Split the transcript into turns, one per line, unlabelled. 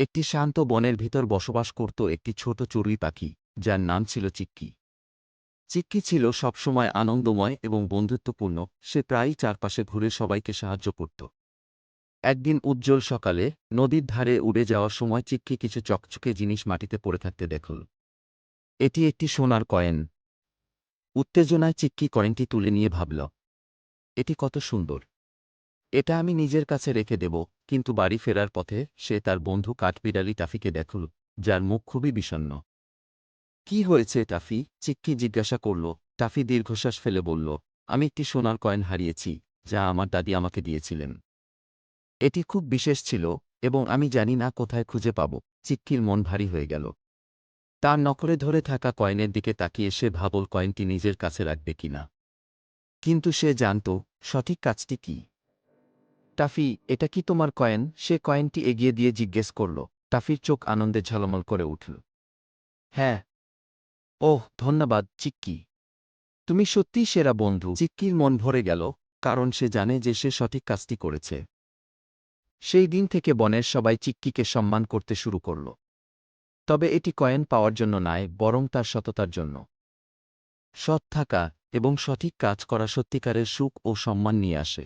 একটি শান্ত বনের ভিতর বসবাস করত একটি ছোট চড়ুই পাখি, যার নাম ছিল চিক্কি। চিক্কি ছিল সবসময় আনন্দময় এবং বন্ধুত্বপূর্ণ। সে প্রায়ই চারপাশে ঘুরে সবাইকে সাহায্য করত। একদিন উজ্জ্বল সকালে নদীর ধারে উড়ে যাওয়ার সময় চিক্কি কিছু চকচকে জিনিস মাটিতে পড়ে থাকতে দেখল। এটি একটি সোনার কয়েন। উত্তেজনায় চিক্কি কয়েনটি তুলে নিয়ে ভাবল, এটি কত সুন্দর! এটা আমি নিজের কাছে রেখে দেব। কিন্তু বাড়ি ফেরার পথে সে তার বন্ধু কাঠবিড়ালি টাফিকে দেখল, যার মুখ খুবই বিষণ্ণ। কি হয়েছে টাফি? চিক্কি জিজ্ঞাসা করল। টাফি দীর্ঘশ্বাস ফেলে বলল, আমি একটি সোনার কয়েন হারিয়েছি, যা আমার দাদি আমাকে দিয়েছিলেন। এটি খুব বিশেষ ছিল এবং আমি জানি না কোথায় খুঁজে পাব। চিক্কির মন ভারী হয়ে গেল। তার নখরে ধরে থাকা কয়েনের দিকে তাকিয়ে সে ভাবল কয়েনটি নিজের কাছে রাখবে কিনা। কিন্তু সে জানত সঠিক কাজটি কি। টাফি, এটা কি তোমার কয়েন? সে কয়েনটি এগিয়ে দিয়ে জিজ্ঞেস করল। টাফির চোখ আনন্দে ঝলমল করে উঠল। হ্যাঁ। ওহ, ধন্যবাদ চিক্কি। তুমি সত্যিই সেরা বন্ধু। চিক্কির মন ভরে গেল, কারণ সে জানে যে সে সঠিক কাজটি করেছে। সেই দিন থেকে বনের সবাই চিক্কিকে সম্মান করতে শুরু করল। তবে এটি কয়েন পাওয়ার জন্য নয়, বরং তার সততার জন্য। সৎ থাকা এবং সঠিক কাজ করা সত্যিকারের সুখ ও সম্মান নিয়ে আসে।